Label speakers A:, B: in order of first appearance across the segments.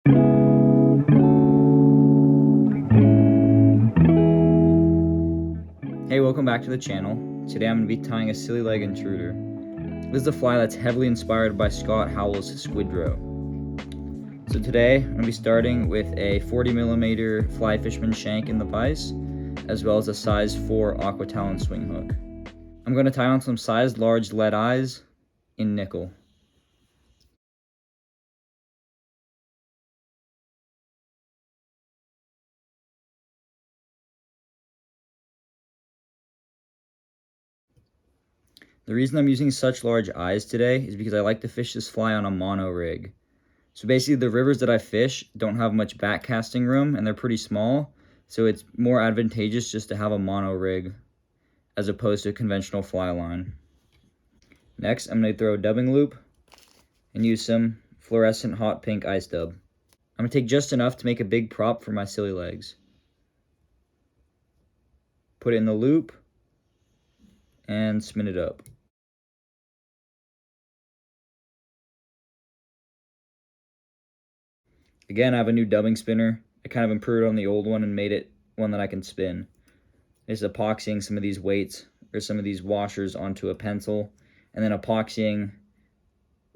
A: Hey, welcome back to the channel. Today I'm going to be tying a silly leg intruder. This is a fly that's heavily inspired by Scott Howell's Squidrow. So today I'm going to be starting with a 40mm fly fisherman shank in the vise, as well as a size 4 aqua talon swing hook. I'm going to tie on some size large lead eyes in nickel. The reason I'm using such large eyes today is because I like to fish this fly on a mono rig. So basically the rivers that I fish don't have much back casting room and they're pretty small, so it's more advantageous just to have a mono rig as opposed to a conventional fly line. Next, I'm going to throw a dubbing loop and use some fluorescent hot pink ice dub. I'm going to take just enough to make a big prop for my silly legs. Put it in the loop and spin it up. Again, I have a new dubbing spinner. I kind of improved on the old one and made it one that I can spin. Just epoxying some of these weights or some of these washers onto a pencil, and then epoxying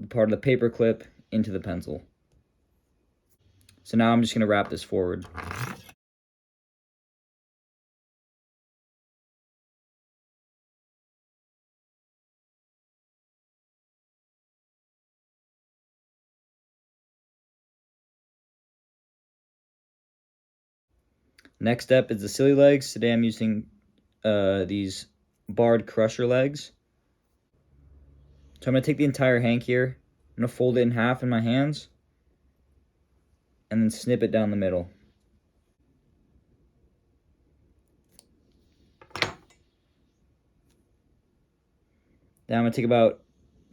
A: part of the paper clip into the pencil. So now I'm just going to wrap this forward. Next step is the silly legs. Today I'm using these barred crusher legs. So I'm going to take the entire hank here. I'm going to fold it in half in my hands and then snip it down the middle. Now I'm going to take about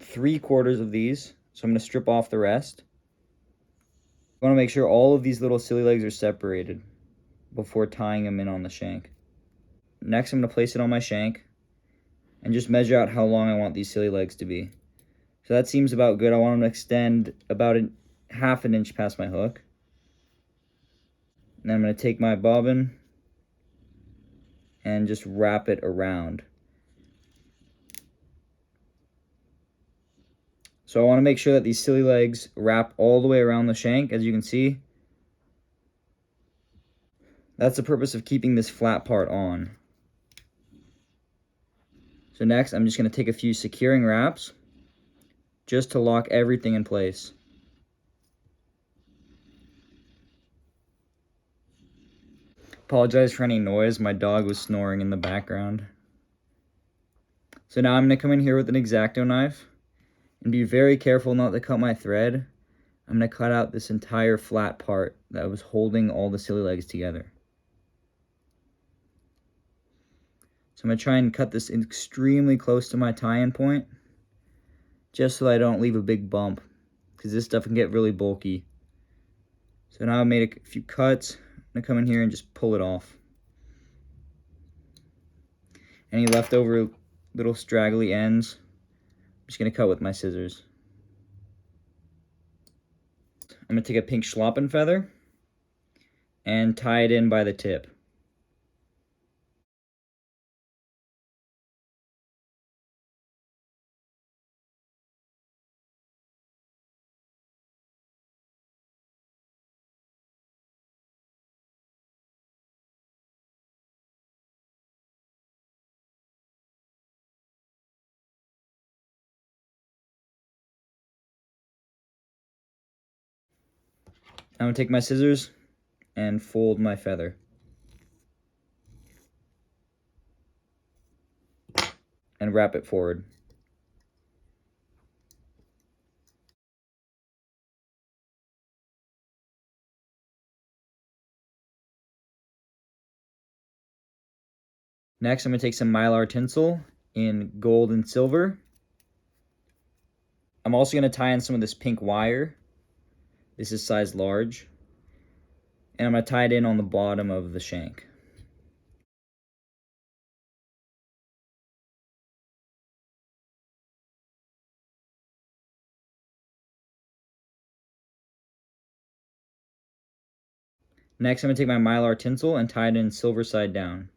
A: 3/4 of these. So I'm going to strip off the rest. I want to make sure all of these little silly legs are separated before tying them in on the shank. Next, I'm going to place it on my shank and just measure out how long I want these silly legs to be. So that seems about good. I want them to extend about half an inch past my hook. And then I'm going to take my bobbin and just wrap it around. So I want to make sure that these silly legs wrap all the way around the shank, as you can see. That's the purpose of keeping this flat part on. So next, I'm just going to take a few securing wraps just to lock everything in place. Apologize for any noise. My dog was snoring in the background. So now I'm going to come in here with an X-Acto knife and be very careful not to cut my thread. I'm going to cut out this entire flat part that was holding all the silly legs together. So I'm going to try and cut this extremely close to my tie-in point, just so I don't leave a big bump, because this stuff can get really bulky. So now I've made a few cuts. I'm going to come in here and just pull it off. Any leftover little straggly ends, I'm just going to cut with my scissors. I'm going to take a pink schlappen feather and tie it in by the tip. I'm going to take my scissors and fold my feather. And wrap it forward. Next, I'm going to take some mylar tinsel in gold and silver. I'm also going to tie in some of this pink wire. This is size large. And I'm going to tie it in on the bottom of the shank. Next, I'm going to take my Mylar tinsel and tie it in silver side down.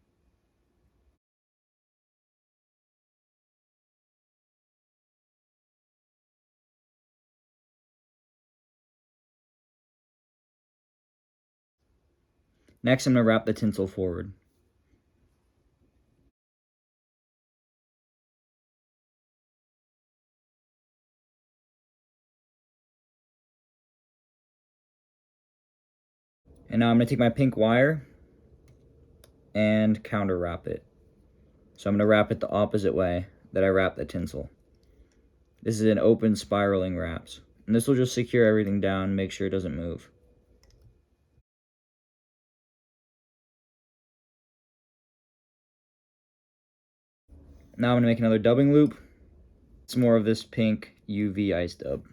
A: Next, I'm going to wrap the tinsel forward. And now I'm going to take my pink wire and counter wrap it. So I'm going to wrap it the opposite way that I wrap the tinsel. This is an open spiraling wraps. And this will just secure everything down and make sure it doesn't move. Now I'm going to make another dubbing loop. It's more of this pink UV ice dub.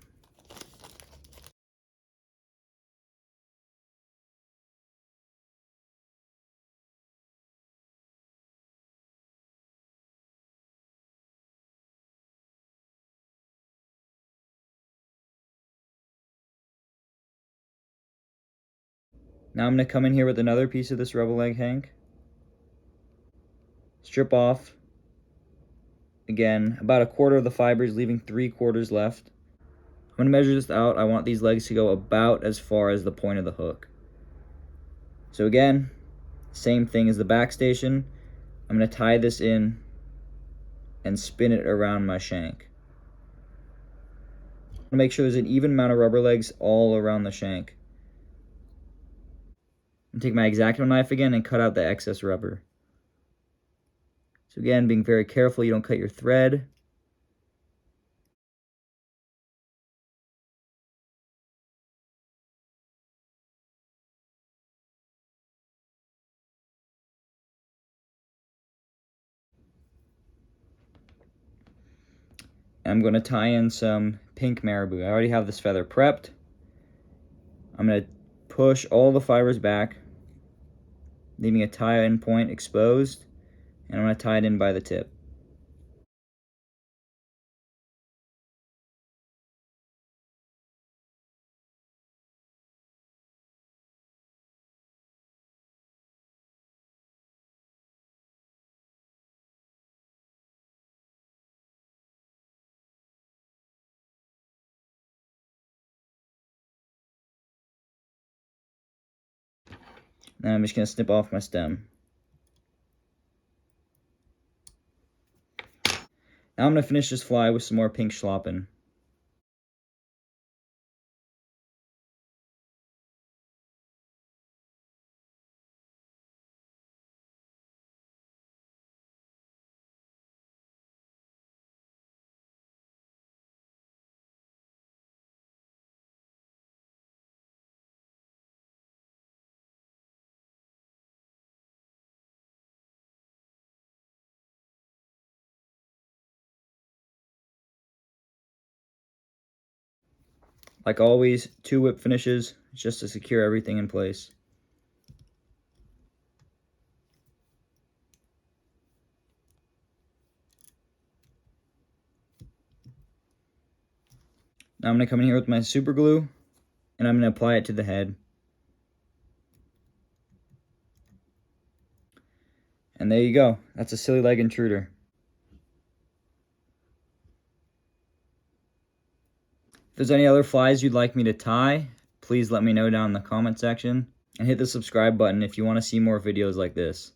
A: Now I'm going to come in here with another piece of this rebel egg hank. Strip off, again, about a quarter of the fibers, leaving 3/4 left. I'm going to measure this out. I want these legs to go about as far as the point of the hook. So again, same thing as the back station. I'm going to tie this in and spin it around my shank. I'm going to make sure there's an even amount of rubber legs all around the shank. And take my X-Acto knife again and cut out the excess rubber. So again, being very careful you don't cut your thread. And I'm going to tie in some pink marabou. I already have this feather prepped. I'm going to push all the fibers back, leaving a tie-in point exposed, and I'm going to tie it in by the tip. Now I'm just going to snip off my stem. Now I'm going to finish this fly with some more pink schlappen. Like always, 2 whip finishes just to secure everything in place. Now I'm going to come in here with my super glue, and I'm going to apply it to the head. And there you go. That's a silly leg intruder. If there's any other flies you'd like me to tie, please let me know down in the comment section. And hit the subscribe button if you want to see more videos like this.